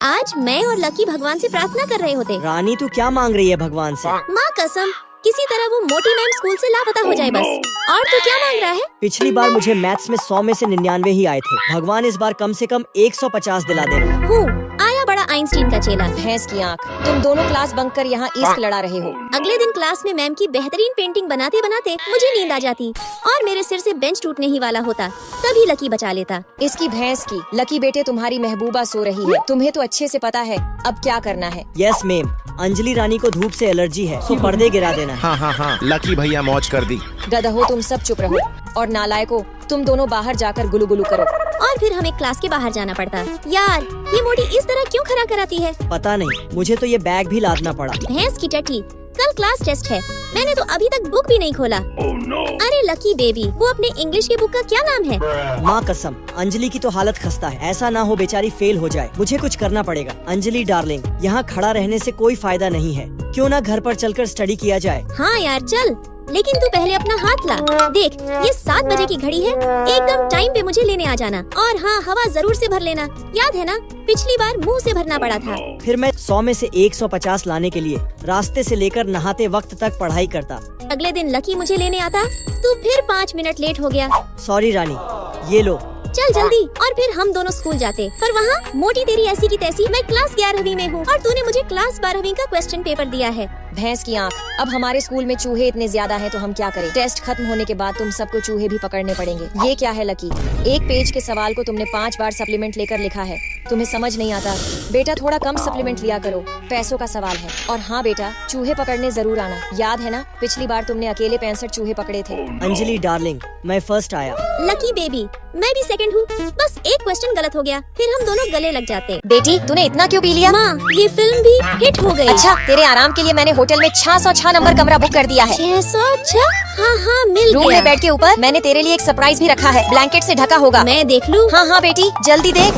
आज मैं और लकी भगवान से प्रार्थना कर रहे होते। रानी तू क्या मांग रही है भगवान से? माँ कसम, किसी तरह वो मोटी मैम स्कूल से लापता हो जाए बस। और तू क्या मांग रहा है? पिछली बार मुझे मैथ्स में 100 में से 99 ही आए थे। भगवान इस बार कम से कम 150 दिला देना। हूँ आया बड़ा आइंस्टीन का चेला। भैंस की आँख, तुम दोनों क्लास बंक कर यहाँ इश्क लड़ा रहे हो। अगले दिन क्लास में मैम की बेहतरीन पेंटिंग बनाते बनाते मुझे नींद आ जाती और मेरे सिर से बेंच टूटने ही वाला होता, तभी लकी बचा लेता। इसकी भैंस की। लकी बेटे, तुम्हारी महबूबा सो रही है, तुम्हें तो अच्छे से पता है अब क्या करना है। यस मैम, अंजलि रानी को धूप से एलर्जी है, तो पर्दे गिरा देना है। हाँ, लकी भैया मौज कर दी। गधो, तुम सब चुप रहो और नालायको, तुम दोनों बाहर जाकर गुलू गुलू करो। और फिर हमें क्लास के बाहर जाना पड़ता। यार ये मोटी इस तरह क्यों खड़ा कराती है? पता नहीं, मुझे तो ये बैग भी लादना पड़ा। भैंस की टट्टी, कल क्लास टेस्ट है, मैंने तो अभी तक बुक भी नहीं खोला। अरे लकी बेबी, वो अपने इंग्लिश की बुक का क्या नाम है? माँ कसम, अंजलि की तो हालत खस्ता है। ऐसा ना हो बेचारी फेल हो जाए। मुझे कुछ करना पड़ेगा। अंजलि डार्लिंग, यहाँ खड़ा रहने से कोई फायदा नहीं है। क्यों ना घर पर चलकर स्टडी किया जाए? हाँ यार चल, लेकिन तू पहले अपना हाथ ला। देख ये 7 बजे की घड़ी है, एकदम टाइम पे मुझे लेने आ जाना। और हाँ, हवा जरूर से भर लेना, याद है ना पिछली बार मुंह से भरना पड़ा था। फिर मैं 100 में से 150 लाने के लिए रास्ते से लेकर नहाते वक्त तक पढ़ाई करता। अगले दिन लकी मुझे लेने आता, तू फिर 5 मिनट लेट हो गया। सॉरी रानी, ये लो। चल जल्दी। और फिर हम दोनों स्कूल जाते, पर वहाँ मोटी तेरी ऐसी की तैसी। मैं क्लास 11वीं में हूँ और तूने मुझे क्लास 12वीं का क्वेश्चन पेपर दिया है। भैंस की आँख, अब हमारे स्कूल में चूहे इतने ज्यादा हैं तो हम क्या करें? टेस्ट खत्म होने के बाद तुम सबको चूहे भी पकड़ने पड़ेंगे। ये क्या है लकी? एक पेज के सवाल को तुमने 5 बार सप्लीमेंट लेकर लिखा है। तुम्हें समझ नहीं आता? बेटा थोड़ा कम सप्लीमेंट लिया करो, पैसों का सवाल है। और हाँ बेटा, चूहे पकड़ने जरूर आना। याद है ना पिछली बार तुमने अकेले 65 चूहे पकड़े थे। अंजलि डार्लिंग, मैं फर्स्ट आया। लकी बेबी, मैं भी सेकंड हूँ। बस एक क्वेश्चन गलत हो गया, फिर हम दोनों गले लग जाते। बेटी तूने इतना क्यों पी लिया? माँ ये फिल्म भी हिट हो गई। अच्छा, तेरे आराम के लिए मैंने होटल में 606 नंबर कमरा बुक कर दिया है। 606? हाँ मिल रूम गया। में बेड के ऊपर मैंने तेरे लिए एक सरप्राइज भी रखा है, ब्लैंकेट से ढका होगा। मैं देख लूँ? हाँ बेटी जल्दी देख।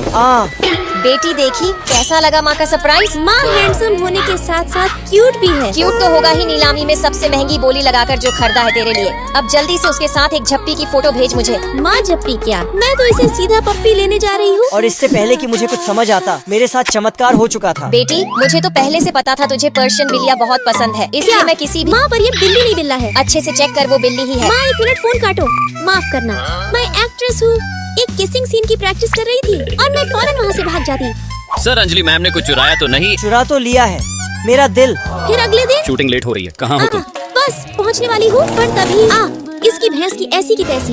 बेटी देखी कैसा लगा माँ का सरप्राइज? माँ हैंडसम होने के साथ साथ क्यूट भी है। क्यूट तो होगा ही, नीलामी में सबसे महंगी बोली लगाकर जो खरीदा है तेरे लिए। अब जल्दी से उसके साथ एक झप्पी की फोटो भेज मुझे। माँ झप्पी क्या, मैं तो इसे सीधा पप्पी लेने जा रही हूँ। और इससे पहले कि मुझे कुछ समझ आता, मेरे साथ चमत्कार हो चुका था। बेटी मुझे तो पहले से पता था तुझे पर्शियन बिल्लियाँ बहुत पसंद है, इसलिए मैं किसी भी। माँ पर ये बिल्ली नहीं बिल्ला है। अच्छे से चेक कर, वो बिल्ली ही है। माँ 1 मिनट फोन काटो, माफ करना, मैं एक्ट्रेस हूँ। एक किसिंग सीन की प्रैक्टिस कर रही थी और मैं फौरन वहाँ से भाग जाती। सर अंजलि मैम ने कुछ चुराया तो नहीं? चुरा तो लिया है मेरा दिल। फिर अगले दिन शूटिंग लेट हो रही है, कहाँ हो तुम? बस पहुँचने वाली हूँ, पर तभी इसकी भैंस की ऐसी की तैसी।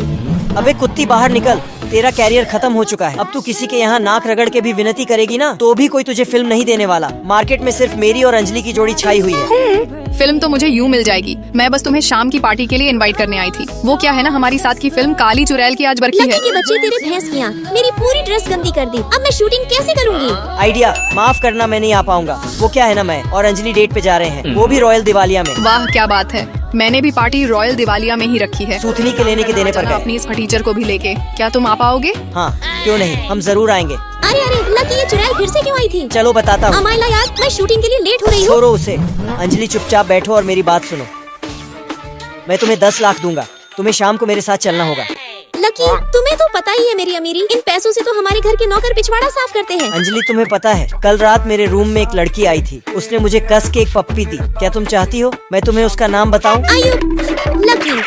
अबे कुत्ती बाहर निकल, तेरा कैरियर खत्म हो चुका है। अब तू किसी के यहाँ नाक रगड़ के भी विनती करेगी ना, तो भी कोई तुझे फिल्म नहीं देने वाला। मार्केट में सिर्फ मेरी और अंजलि की जोड़ी छाई हुई है। फिल्म तो मुझे यूं मिल जाएगी, मैं बस तुम्हें शाम की पार्टी के लिए इनवाइट करने आई थी। वो क्या है ना, हमारी साथ की फिल्म काली चुड़ैल की आज बरकी है। लकी के बच्चे तेरे भैंस की आँख, मेरी पूरी ड्रेस गंदी कर दी। अब मैं शूटिंग कैसे करूँगी? आइडिया, माफ करना मैं नहीं आ पाऊंगा। वो क्या है ना, मैं और अंजलि डेट पे जा रहे हैं, वो भी रॉयल दिवालिया में। वाह क्या बात है, मैंने भी पार्टी रॉयल दिवालिया में ही रखी है। सूथनी के लेने के देने पर गए। अपनी इस टीचर को भी लेके, क्या तुम आ पाओगे? हाँ क्यों नहीं, हम जरूर आएंगे। अरे लकी, ये चुड़ैल फिर से क्यों आई थी? चलो बताता हूँ। अमाइला यार, मैं शूटिंग के लिए लेट हो रही हूँ। छोड़ो उसे। अंजलि चुपचाप बैठो और मेरी बात सुनो। मैं तुम्हें 10 लाख दूंगा, तुम्हें शाम को मेरे साथ चलना होगा। लकी तुम्हें तो पता ही है मेरी अमीरी, इन पैसों से तो हमारे घर के नौकर पिछवाड़ा साफ करते हैं। अंजलि तुम्हें पता है, कल रात मेरे रूम में एक लड़की आई थी, उसने मुझे कस के एक पप्पी दी। क्या तुम चाहती हो मैं तुम्हें उसका नाम बताऊं? आयु लकी,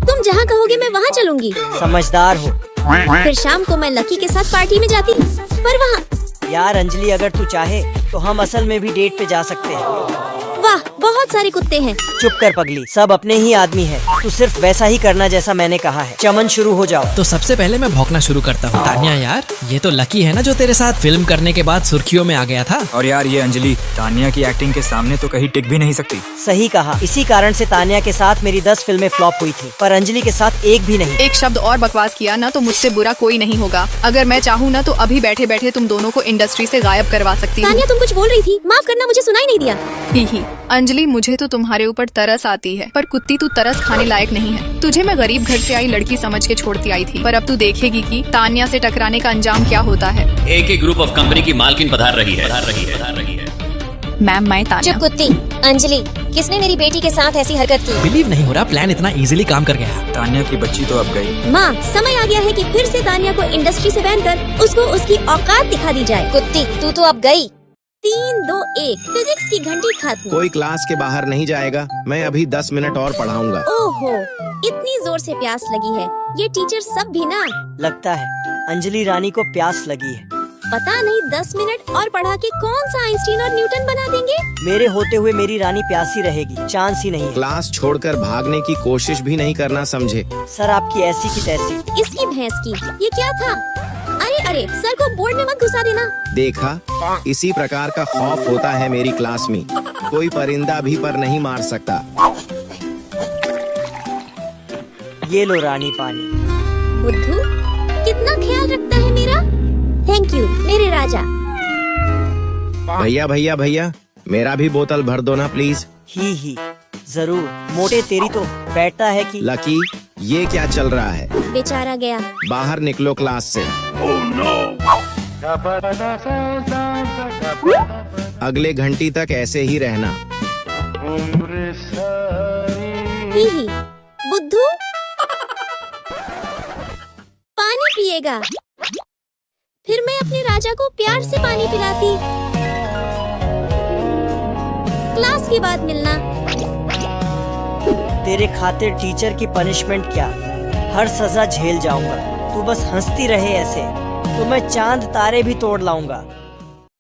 तुम जहाँ कहोगे मैं वहाँ चलूंगी। समझदार हो। फिर शाम को मैं लकी के साथ पार्टी में जाती, पर वहाँ। यार अंजलि, अगर तू चाहे तो हम असल में भी डेट पे जा सकते हैं। वाह बहुत सारे कुत्ते हैं। चुप कर पगली, सब अपने ही आदमी है। तू सिर्फ वैसा ही करना जैसा मैंने कहा है। चमन शुरू हो जाओ। तो सबसे पहले मैं भौंकना शुरू करता हूँ। तान्या यार, ये तो लकी है ना जो तेरे साथ फिल्म करने के बाद सुर्खियों में आ गया था। और यार ये अंजलि तान्या की एक्टिंग के सामने तो कहीं टिक भी नहीं सकती। सही कहा, इसी कारण से तान्या के साथ मेरी 10 फिल्में फ्लॉप हुई थी, पर अंजलि के साथ एक भी नहीं। एक शब्द और बकवास किया ना तो मुझसे बुरा कोई नहीं होगा। अगर मैं चाहूँ ना तो अभी बैठे बैठे तुम दोनों को इंडस्ट्री से गायब करवा सकती हूँ। तान्या तुम कुछ बोल रही थी, माफ करना मुझे सुनाई नहीं दिया। ही अंजलि, मुझे तो तुम्हारे ऊपर तरस आती है, पर कुत्ती तू तरस खाने लायक नहीं है। तुझे मैं गरीब घर से आई लड़की समझ के छोड़ती आई थी, पर अब तू देखेगी कि तान्या से टकराने का अंजाम क्या होता है। एक ग्रुप ऑफ कंपनी की मालकिन पधार रही है। मैम मैं तान्या। चुप कुत्ती। अंजलि, किसने मेरी बेटी के साथ ऐसी हरकत की? बिलीव नहीं हो रहा, प्लान इतना इजीली काम कर गया। तान्या की बच्ची तो अब गई। माँ समय आ गया है कि फिर से तान्या को इंडस्ट्री से बैन कर उसको उसकी औकात दिखा दी जाए। कुत्ती, तू तो अब गई। 3, 2, 1 फिजिक्स की घंटी खत्म। कोई क्लास के बाहर नहीं जाएगा। मैं अभी 10 मिनट और पढ़ाऊंगा। ओहो, इतनी जोर से प्यास लगी है। ये टीचर सब भी ना। लगता है अंजलि रानी को प्यास लगी है। पता नहीं 10 मिनट और पढ़ा के कौन सा आइंस्टीन और न्यूटन बना देंगे। मेरे होते हुए मेरी रानी प्यासी रहेगी, चांस ही नहीं है। क्लास छोड़कर भागने की कोशिश भी नहीं करना, समझे? सर आपकी ऐसी की तैसी। इसकी भैंस की। ये क्या था? अरे सर को बोर्ड में मत घुसा देना। देखा, इसी प्रकार का खौफ होता है मेरी क्लास में। कोई परिंदा भी पर नहीं मार सकता। ये लो रानी पानी। बुद्धू कितना ख्याल रखता है मेरा। थैंक यू मेरे राजा। भैया भैया भैया, मेरा भी बोतल भर दो ना प्लीज। ही जरूर। मोटे तेरी तो बैठता है कि। लकी, ये क्या चल रहा है? बेचारा गया। बाहर निकलो क्लास से। अगले घंटी तक ऐसे ही रहना। ही बुद्धू पानी पिएगा। फिर मैं अपने राजा को प्यार से पानी पिलाती। क्लास के बाद मिलना। तेरे खातिर टीचर की पनिशमेंट क्या, हर सजा झेल जाऊंगा। तू बस हंसती रहे ऐसे तो मैं चांद तारे भी तोड़ लाऊंगा।